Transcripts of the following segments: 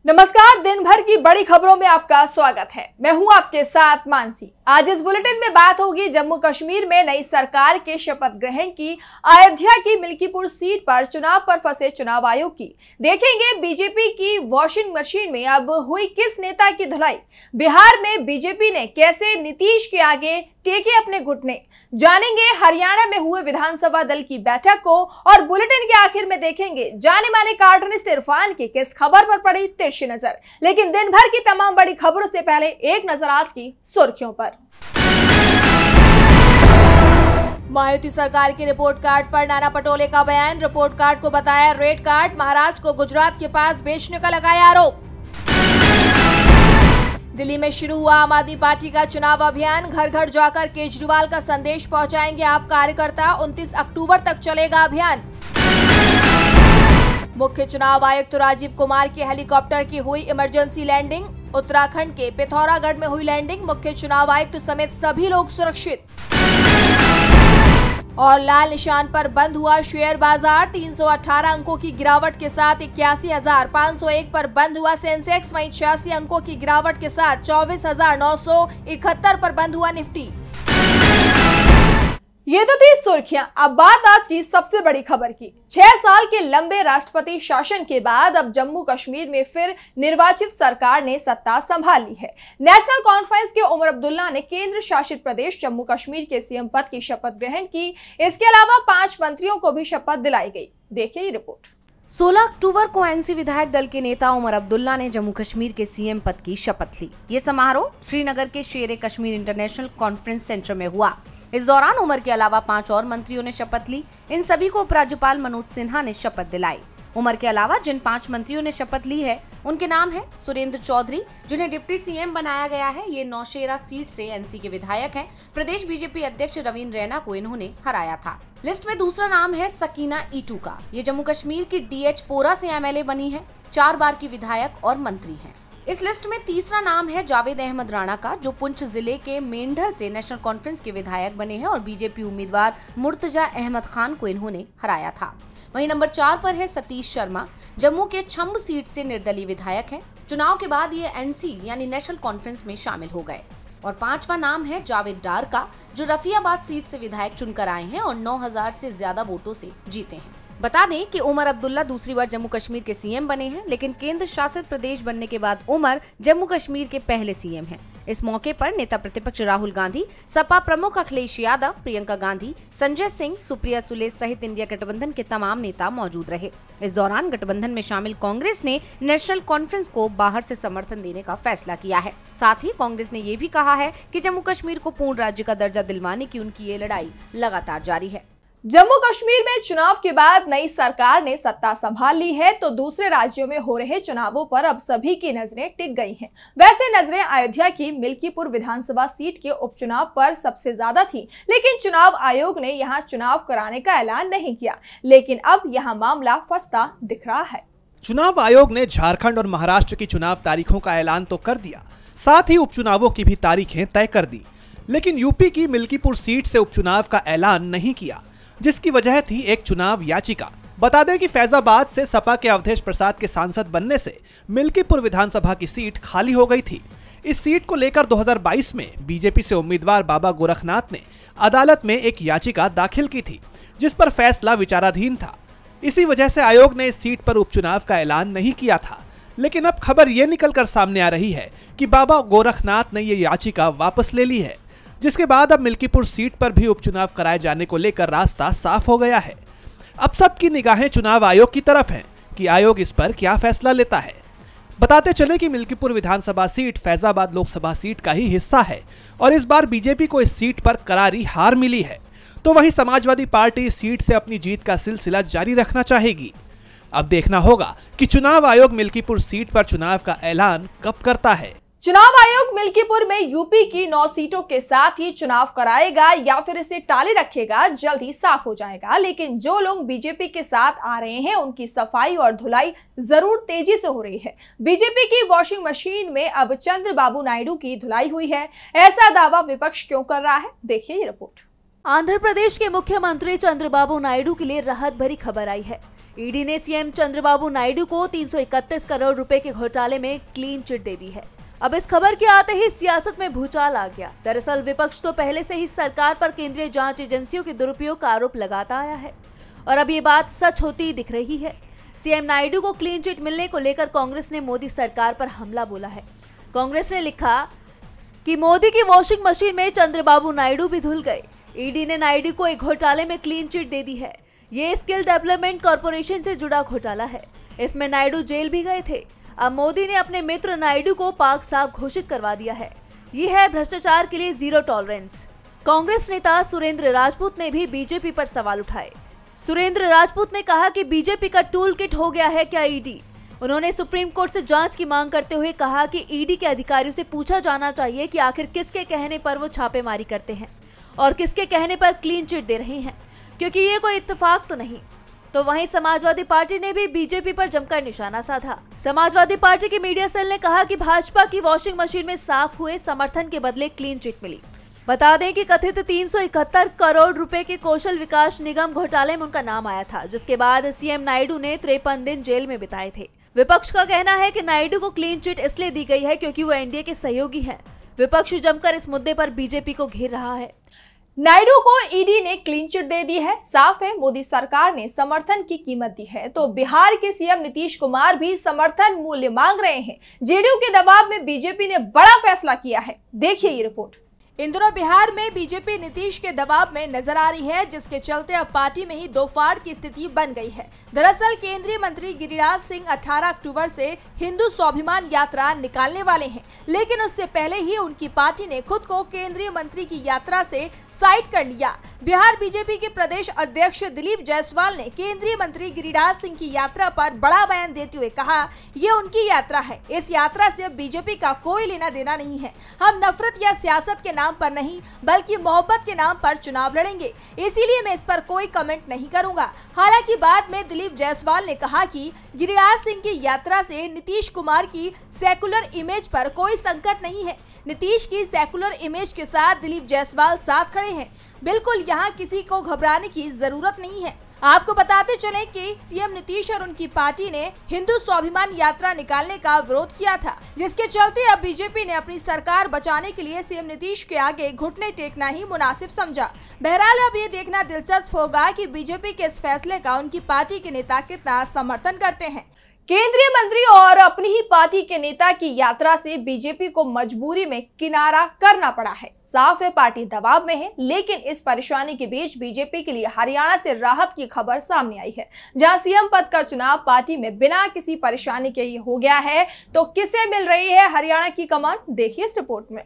नमस्कार, दिन भर की बड़ी खबरों में आपका स्वागत है। मैं हूं आपके साथ मानसी। आज इस बुलेटिन में बात होगी जम्मू कश्मीर में नई सरकार के शपथ ग्रहण की, अयोध्या की मिल्कीपुर सीट पर चुनाव पर फंसे चुनाव आयोग की, देखेंगे बीजेपी की वॉशिंग मशीन में अब हुई किस नेता की धुलाई, बिहार में बीजेपी ने कैसे नीतीश के आगे टेके अपने घुटने, जानेंगे हरियाणा में हुए विधानसभा दल की बैठक को, और बुलेटिन के आखिर में देखेंगे जाने माने कार्टूनिस्ट इरफान की किस खबर पर पड़ी तिरछी नजर। लेकिन दिन भर की तमाम बड़ी खबरों से पहले एक नजर आज की सुर्खियों पर। महायुति सरकार की रिपोर्ट कार्ड पर नाना पटोले का बयान, रिपोर्ट कार्ड को बताया रेड कार्ड, महाराष्ट्र को गुजरात के पास बेचने का लगाया आरोप। दिल्ली में शुरू हुआ आम आदमी पार्टी का चुनाव अभियान, घर घर जाकर केजरीवाल का संदेश पहुंचाएंगे आप कार्यकर्ता, 29 अक्टूबर तक चलेगा अभियान। मुख्य चुनाव आयुक्त राजीव कुमार की हेलीकॉप्टर की हुई इमरजेंसी लैंडिंग, उत्तराखंड के पिथौरागढ़ में हुई लैंडिंग, मुख्य चुनाव आयुक्त समेत सभी लोग सुरक्षित। और लाल निशान पर बंद हुआ शेयर बाजार, 318 अंकों की गिरावट के साथ 81,501 पर बंद हुआ सेंसेक्स, वहीं 86 अंकों की गिरावट के साथ 24,971 पर बंद हुआ निफ्टी। ये तो थी सुर्खियां। अब बात आज की सबसे बड़ी खबर की। 6 साल के लंबे राष्ट्रपति शासन के बाद अब जम्मू कश्मीर में फिर निर्वाचित सरकार ने सत्ता संभाल ली है। नेशनल कॉन्फ्रेंस के उमर अब्दुल्ला ने केंद्र शासित प्रदेश जम्मू कश्मीर के सीएम पद की शपथ ग्रहण की। इसके अलावा 5 मंत्रियों को भी शपथ दिलाई गई। देखिए ये रिपोर्ट। 16 अक्टूबर को एनसी विधायक दल के नेता उमर अब्दुल्ला ने जम्मू कश्मीर के सीएम पद की शपथ ली। ये समारोह श्रीनगर के शेर कश्मीर इंटरनेशनल कॉन्फ्रेंस सेंटर में हुआ। इस दौरान उमर के अलावा 5 और मंत्रियों ने शपथ ली। इन सभी को उपराज्यपाल मनोज सिन्हा ने शपथ दिलाई। उमर के अलावा जिन 5 मंत्रियों ने शपथ ली है उनके नाम है सुरेंद्र चौधरी, जिन्हें डिप्टी सीएम बनाया गया है। ये नौशेरा सीट से एनसी के विधायक हैं। प्रदेश बीजेपी अध्यक्ष रवींद्र रैना को इन्होंने हराया था। लिस्ट में दूसरा नाम है सकीना ईटू का। ये जम्मू कश्मीर की डीएच पोरा से एमएलए बनी है, 4 बार की विधायक और मंत्री हैं। इस लिस्ट में तीसरा नाम है जावेद अहमद राणा का, जो पुंछ जिले के मेंढर से नेशनल कॉन्फ्रेंस के विधायक बने हैं और बीजेपी उम्मीदवार मुर्तजा अहमद खान को इन्होंने हराया था। वहीं नंबर 4 पर है सतीश शर्मा, जम्मू के छम्ब सीट से निर्दलीय विधायक हैं। चुनाव के बाद ये एनसी यानी नेशनल कॉन्फ्रेंस में शामिल हो गए। और 5वां नाम है जावेद डार का, जो रफियाबाद सीट से विधायक चुनकर आए हैं और 9,000 से ज्यादा वोटों से जीते हैं। बता दें कि उमर अब्दुल्ला दूसरी बार जम्मू कश्मीर के सीएम बने हैं, लेकिन केंद्र शासित प्रदेश बनने के बाद उमर जम्मू कश्मीर के पहले सीएम हैं। इस मौके पर नेता प्रतिपक्ष राहुल गांधी, सपा प्रमुख अखिलेश यादव, प्रियंका गांधी, संजय सिंह, सुप्रिया सुले सहित इंडिया गठबंधन के तमाम नेता मौजूद रहे। इस दौरान गठबंधन में शामिल कांग्रेस ने नेशनल कॉन्फ्रेंस को बाहर से समर्थन देने का फैसला किया है। साथ ही कांग्रेस ने ये भी कहा है कि जम्मू कश्मीर को पूर्ण राज्य का दर्जा दिलवाने की उनकी ये लड़ाई लगातार जारी है। जम्मू कश्मीर में चुनाव के बाद नई सरकार ने सत्ता संभाल ली है, तो दूसरे राज्यों में हो रहे चुनावों पर अब सभी की नजरें टिक गई हैं। वैसे नजरें अयोध्या की मिल्कीपुर विधानसभा सीट के उपचुनाव पर सबसे ज्यादा थी, लेकिन चुनाव आयोग ने यहां चुनाव कराने का ऐलान नहीं किया। लेकिन अब यहां मामला फंसता दिख रहा है। चुनाव आयोग ने झारखंड और महाराष्ट्र की चुनाव तारीखों का ऐलान तो कर दिया, साथ ही उपचुनावों की भी तारीखें तय कर दी, लेकिन यूपी की मिल्कीपुर सीट से उपचुनाव का ऐलान नहीं किया, जिसकी वजह थी एक चुनाव याचिका। बता दें कि फैजाबाद से सपा के अवधेश प्रसाद के सांसद बनने से मिल्कीपुर विधानसभा की सीट खाली हो गई थी। इस सीट को लेकर 2022 में बीजेपी से उम्मीदवार बाबा गोरखनाथ ने अदालत में एक याचिका दाखिल की थी, जिस पर फैसला विचाराधीन था। इसी वजह से आयोग ने इस सीट पर उपचुनाव का ऐलान नहीं किया था। लेकिन अब खबर ये निकलकर सामने आ रही है कि बाबा गोरखनाथ ने ये याचिका वापस ले ली है, जिसके बाद अब मिल्कीपुर सीट पर भी उपचुनाव कराए जाने को लेकर रास्ता साफ हो गया है। अब सबकी निगाहें चुनाव आयोग की तरफ हैं कि आयोग इस पर क्या फैसला लेता है। बताते चले कि मिल्कीपुर विधानसभा सीट फैजाबाद लोकसभा सीट का ही हिस्सा है और इस बार बीजेपी को इस सीट पर करारी हार मिली है, तो वहीं समाजवादी पार्टी इस सीट से अपनी जीत का सिलसिला जारी रखना चाहेगी। अब देखना होगा कि चुनाव आयोग मिल्कीपुर सीट पर चुनाव का ऐलान कब करता है। चुनाव आयोग मिल्कीपुर में यूपी की 9 सीटों के साथ ही चुनाव कराएगा या फिर इसे टाले रखेगा, जल्द ही साफ हो जाएगा। लेकिन जो लोग बीजेपी के साथ आ रहे हैं उनकी सफाई और धुलाई जरूर तेजी से हो रही है। बीजेपी की वॉशिंग मशीन में अब चंद्रबाबू नायडू की धुलाई हुई है। ऐसा दावा विपक्ष क्यों कर रहा है, देखिए ये रिपोर्ट। आंध्र प्रदेश के मुख्यमंत्री चंद्रबाबू नायडू के लिए राहत भरी खबर आई है। ईडी ने सीएम चंद्रबाबू नायडू को 331 करोड़ रुपए के घोटाले में क्लीन चिट दे दी है। अब इस खबर के आते ही सियासत में भूचाल आ गया। दरअसल विपक्ष तो पहले से ही सरकार पर केंद्रीय जांच एजेंसियों के दुरुपयोग का आरोप लगाता आया है और अब ये बात सच होती दिख रही है। सीएम नायडू को क्लीन चिट मिलने को लेकर कांग्रेस ने मोदी सरकार पर हमला बोला है। कांग्रेस ने लिखा कि मोदी की वॉशिंग मशीन में चंद्रबाबू नायडू भी धुल गए। ईडी ने नायडू को एक घोटाले में क्लीन चिट दे दी है। ये स्किल डेवलपमेंट कॉर्पोरेशन से जुड़ा घोटाला है। इसमें नायडू जेल भी गए थे। अब मोदी ने अपने मित्र नायडू को पाक साफ घोषित करवा दिया है। ये है भ्रष्टाचार के लिए जीरो टॉलरेंस। कांग्रेस नेता सुरेंद्र राजपूत ने भी बीजेपी पर सवाल उठाए। सुरेंद्र राजपूत ने कहा कि बीजेपी का टूल किट हो गया है क्या ईडी। उन्होंने सुप्रीम कोर्ट से जांच की मांग करते हुए कहा कि ईडी के अधिकारियों से पूछा जाना चाहिए कि आखिर किसके कहने पर वो छापेमारी करते हैं और किसके कहने पर क्लीन चिट दे रहे हैं, क्योंकि ये कोई इत्तेफाक तो नहीं। तो वहीं समाजवादी पार्टी ने भी बीजेपी पर जमकर निशाना साधा। समाजवादी पार्टी के मीडिया सेल ने कहा कि भाजपा की वॉशिंग मशीन में साफ हुए समर्थन के बदले क्लीन चिट मिली। बता दें कि कथित 371 करोड़ रुपए के कौशल विकास निगम घोटाले में उनका नाम आया था, जिसके बाद सीएम नायडू ने 53 दिन जेल में बिताए थे। विपक्ष का कहना है कि नायडू को क्लीन चिट इसलिए दी गई है क्योंकि वो एनडीए के सहयोगी हैं। विपक्ष जमकर इस मुद्दे पर बीजेपी को घेर रहा है। नायडू को ईडी ने क्लीन चिट दे दी है। साफ है मोदी सरकार ने समर्थन की कीमत दी है। तो बिहार के सीएम नीतीश कुमार भी समर्थन मूल्य मांग रहे हैं। जेडीयू के दबाव में बीजेपी ने बड़ा फैसला किया है। देखिए ये रिपोर्ट। इन दिनों बिहार में बीजेपी नीतीश के दबाव में नजर आ रही है, जिसके चलते अब पार्टी में ही दो फाड़ की स्थिति बन गई है। दरअसल केंद्रीय मंत्री गिरिराज सिंह 18 अक्टूबर से हिंदू स्वाभिमान यात्रा निकालने वाले हैं, लेकिन उससे पहले ही उनकी पार्टी ने खुद को केंद्रीय मंत्री की यात्रा से साइड कर लिया। बिहार बीजेपी के प्रदेश अध्यक्ष दिलीप जायसवाल ने केंद्रीय मंत्री गिरिराज सिंह की यात्रा पर बड़ा बयान देते हुए कहा, ये उनकी यात्रा है, इस यात्रा से बीजेपी का कोई लेना देना नहीं है। हम नफरत या सियासत के नाम पर नहीं बल्कि मोहब्बत के नाम पर चुनाव लड़ेंगे, इसीलिए मैं इस पर कोई कमेंट नहीं करूंगा। हालांकि बाद में दिलीप जायसवाल ने कहा कि गिरिराज सिंह की यात्रा से नीतीश कुमार की सेकुलर इमेज पर कोई संकट नहीं है। नीतीश की सेकुलर इमेज के साथ दिलीप जायसवाल साथ खड़े हैं। बिल्कुल यहाँ किसी को घबराने की जरूरत नहीं है। आपको बताते चलें कि सीएम नीतीश और उनकी पार्टी ने हिंदू स्वाभिमान यात्रा निकालने का विरोध किया था, जिसके चलते अब बीजेपी ने अपनी सरकार बचाने के लिए सीएम नीतीश के आगे घुटने टेकना ही मुनासिब समझा। बहरहाल अब ये देखना दिलचस्प होगा कि बीजेपी के इस फैसले का उनकी पार्टी के नेता कितना समर्थन करते हैं। केंद्रीय मंत्री और अपनी ही पार्टी के नेता की यात्रा से बीजेपी को मजबूरी में किनारा करना पड़ा है। साफ है पार्टी दबाव में है, लेकिन इस परेशानी के बीच बीजेपी के लिए हरियाणा से राहत की खबर सामने आई है, जहां सीएम पद का चुनाव पार्टी में बिना किसी परेशानी के ही हो गया है। तो किसे मिल रही है हरियाणा की कमान, देखिए इस रिपोर्ट में।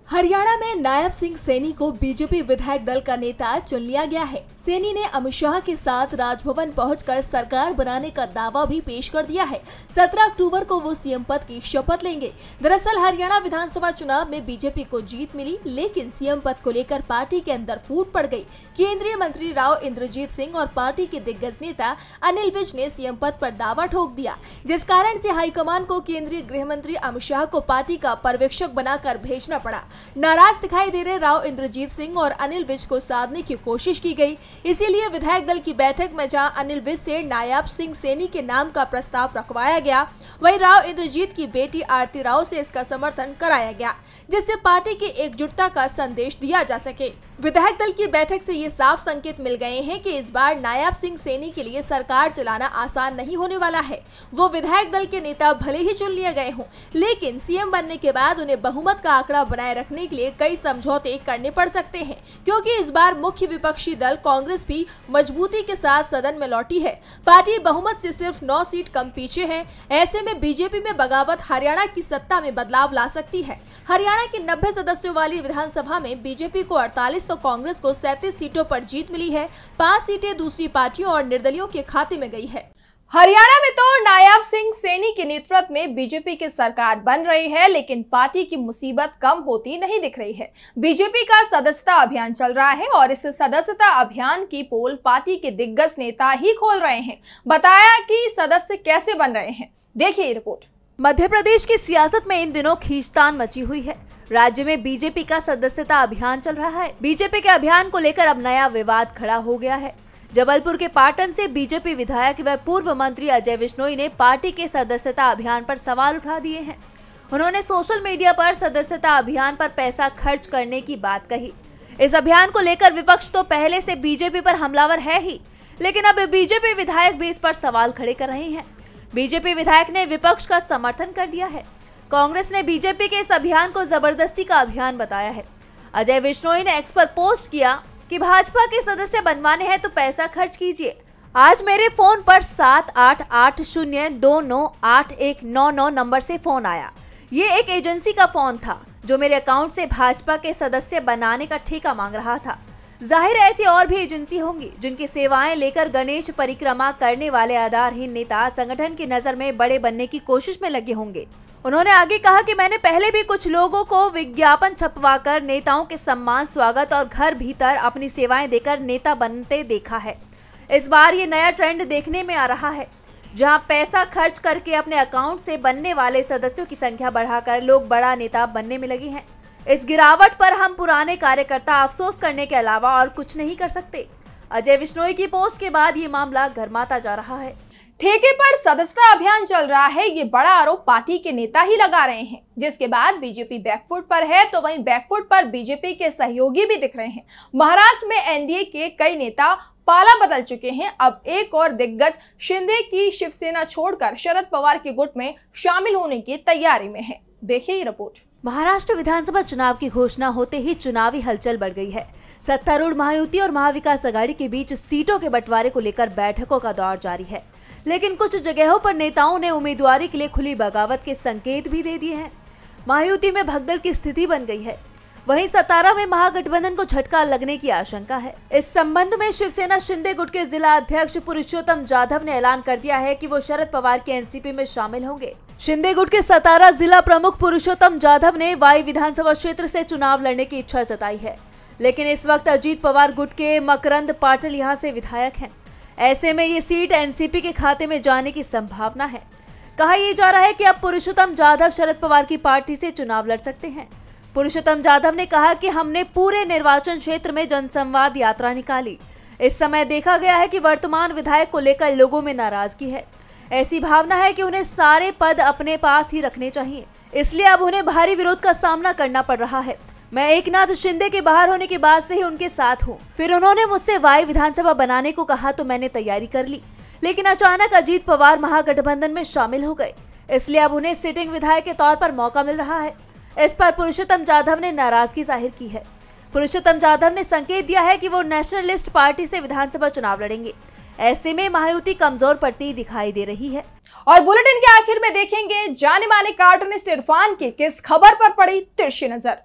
हरियाणा में नायब सिंह सैनी को बीजेपी विधायक दल का नेता चुन लिया गया है। सैनी ने अमित शाह के साथ राजभवन पहुंचकर सरकार बनाने का दावा भी पेश कर दिया है। 17 अक्टूबर को वो सीएम पद की शपथ लेंगे। दरअसल हरियाणा विधानसभा चुनाव में बीजेपी को जीत मिली, लेकिन सीएम पद को लेकर पार्टी के अंदर फूट पड़ गई। केंद्रीय मंत्री राव इंद्रजीत सिंह और पार्टी के दिग्गज नेता अनिल विज ने सीएम पद पर दावा ठोक दिया, जिस कारण से हाईकमान को केंद्रीय गृह मंत्री अमित शाह को पार्टी का पर्यवेक्षक बनाकर भेजना पड़ा। नाराज दिखाई दे रहे राव इंद्रजीत सिंह और अनिल विज को साधने की कोशिश की गई। इसीलिए विधायक दल की बैठक में जहां अनिल विज से नायब सिंह सैनी के नाम का प्रस्ताव रखवाया गया, वहीं राव इंद्रजीत की बेटी आरती राव से इसका समर्थन कराया गया, जिससे पार्टी की एकजुटता का संदेश दिया जा सके। विधायक दल की बैठक से ये साफ संकेत मिल गए हैं कि इस बार नायब सिंह सैनी के लिए सरकार चलाना आसान नहीं होने वाला है। वो विधायक दल के नेता भले ही चुन लिए गए हों, लेकिन सीएम बनने के बाद उन्हें बहुमत का आंकड़ा बनाए रखने के लिए कई समझौते करने पड़ सकते हैं, क्योंकि इस बार मुख्य विपक्षी दल कांग्रेस भी मजबूती के साथ सदन में लौटी है। पार्टी बहुमत से सिर्फ 9 सीट कम पीछे है। ऐसे में बीजेपी में बगावत हरियाणा की सत्ता में बदलाव ला सकती है। हरियाणा की 90 सदस्यों वाली विधानसभा में बीजेपी को 48 तो कांग्रेस को 37 सीटों पर जीत मिली है। 5 सीटें दूसरी पार्टियों और निर्दलियों के खाते में गई है। हरियाणा में तो नायब सिंह सैनी के नेतृत्व में बीजेपी की सरकार बन रही है, लेकिन पार्टी की मुसीबत कम होती नहीं दिख रही है। बीजेपी का सदस्यता अभियान चल रहा है और इस सदस्यता अभियान की पोल पार्टी के दिग्गज नेता ही खोल रहे हैं। बताया कि सदस्य कैसे बन रहे हैं, देखिए ये रिपोर्ट। मध्य प्रदेश की सियासत में इन दिनों खींचतान मची हुई है। राज्य में बीजेपी का सदस्यता अभियान चल रहा है। बीजेपी के अभियान को लेकर अब नया विवाद खड़ा हो गया है। जबलपुर के पाटन से बीजेपी विधायक व पूर्व मंत्री अजय विश्नोई ने पार्टी के सदस्यता अभियान पर सवाल उठा दिए हैं। उन्होंने सोशल मीडिया पर सदस्यता अभियान पर पैसा खर्च करने की बात कही। इस अभियान को लेकर विपक्ष तो पहले से बीजेपी पर हमलावर है ही, लेकिन अब बीजेपी विधायक भी इस पर सवाल खड़े कर रहे हैं। बीजेपी विधायक ने विपक्ष का समर्थन कर दिया है। कांग्रेस ने बीजेपी के इस अभियान को जबरदस्ती का अभियान बताया है। अजय विश्नोई ने एक्स पर पोस्ट किया कि भाजपा के सदस्य बनवाने हैं तो पैसा खर्च कीजिए। आज मेरे फोन पर 7880298199 नंबर से फोन आया। ये एक एजेंसी का फोन था जो मेरे अकाउंट से भाजपा के सदस्य बनाने का ठेका मांग रहा था। जाहिर है ऐसी और भी एजेंसी होंगी जिनकी सेवाएं लेकर गणेश परिक्रमा करने वाले आधारहीन नेता संगठन की नजर में बड़े बनने की कोशिश में लगे होंगे। उन्होंने आगे कहा कि मैंने पहले भी कुछ लोगों को विज्ञापन छपवाकर नेताओं के सम्मान, स्वागत और घर भीतर अपनी सेवाएं देकर नेता बनते देखा है। इस बार ये नया ट्रेंड देखने में आ रहा है, जहां पैसा खर्च करके अपने अकाउंट से बनने वाले सदस्यों की संख्या बढ़ाकर लोग बड़ा नेता बनने में लगे हैं। इस गिरावट पर हम पुराने कार्यकर्ता अफसोस करने के अलावा और कुछ नहीं कर सकते। अजय विश्नोई की पोस्ट के बाद ये मामला गरमाता जा रहा है। ठेके पर सदस्यता अभियान चल रहा है, ये बड़ा आरोप पार्टी के नेता ही लगा रहे हैं, जिसके बाद बीजेपी बैकफुट पर है, तो वहीं बैकफुट पर बीजेपी के सहयोगी भी दिख रहे हैं। महाराष्ट्र में एनडीए के कई नेता पाला बदल चुके हैं। अब एक और दिग्गज शिंदे की शिवसेना छोड़कर शरद पवार के गुट में शामिल होने की तैयारी में है। देखिए ये रिपोर्ट। महाराष्ट्र विधानसभा चुनाव की घोषणा होते ही चुनावी हलचल बढ़ गई है। सत्तारूढ़ महायुति और महाविकास आघाड़ी के बीच सीटों के बंटवारे को लेकर बैठकों का दौर जारी है, लेकिन कुछ जगहों पर नेताओं ने उम्मीदवारी के लिए खुली बगावत के संकेत भी दे दिए हैं। महायुति में भगदड़ की स्थिति बन गई है। वहीं सतारा में महागठबंधन को झटका लगने की आशंका है। इस संबंध में शिवसेना शिंदे गुट के जिला अध्यक्ष पुरुषोत्तम जाधव ने ऐलान कर दिया है कि वो शरद पवार के एनसीपी में शामिल होंगे। शिंदे गुट के सतारा जिला प्रमुख पुरुषोत्तम जाधव ने वाई विधानसभा क्षेत्र से चुनाव लड़ने की इच्छा जताई है, लेकिन इस वक्त अजीत पवार गुट के मकरंद पाटिल यहां से विधायक हैं। ऐसे में ये सीट एनसीपी के खाते में जाने की संभावना है। कहा यह जा रहा है कि अब पुरुषोत्तम जाधव शरद पवार की पार्टी से चुनाव लड़ सकते हैं। पुरुषोत्तम जाधव ने कहा कि हमने पूरे निर्वाचन क्षेत्र में जनसंवाद यात्रा निकाली। इस समय देखा गया है कि वर्तमान विधायक को लेकर लोगों में नाराजगी है। ऐसी भावना है कि उन्हें सारे पद अपने पास ही रखने चाहिए, इसलिए अब उन्हें भारी विरोध का सामना करना पड़ रहा है। मैं एकनाथ शिंदे के बाहर होने के बाद से ही उनके साथ हूँ। फिर उन्होंने मुझसे वाई विधानसभा बनाने को कहा तो मैंने तैयारी कर ली, लेकिन अचानक अजीत पवार महागठबंधन में शामिल हो गए, इसलिए अब उन्हें सिटिंग विधायक के तौर पर मौका मिल रहा है। इस पर पुरुषोत्तम जाधव ने नाराजगी जाहिर की है। पुरुषोत्तम जाधव ने संकेत दिया है कि वो नेशनलिस्ट पार्टी से विधानसभा चुनाव लड़ेंगे। ऐसे में महायुति कमजोर पड़ती दिखाई दे रही है। और बुलेटिन के आखिर में देखेंगे जाने माने कार्टूनिस्ट इरफान की किस खबर पर पड़ी तिरछी नजर।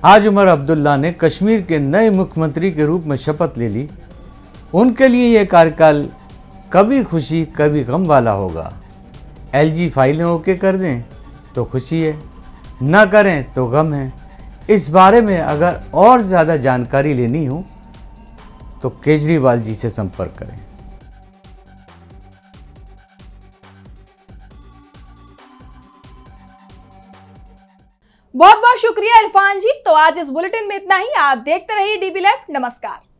आज उमर अब्दुल्ला ने कश्मीर के नए मुख्यमंत्री के रूप में शपथ ले ली। उनके लिए यह कार्यकाल कभी खुशी कभी गम वाला होगा। एलजी फाइलें ओके कर दें तो खुशी है, ना करें तो गम है। इस बारे में अगर और ज़्यादा जानकारी लेनी हो तो केजरीवाल जी से संपर्क करें। बहुत बहुत शुक्रिया इरफान जी। तो आज इस बुलेटिन में इतना ही। आप देखते रहिए डीबी लाइव। नमस्कार।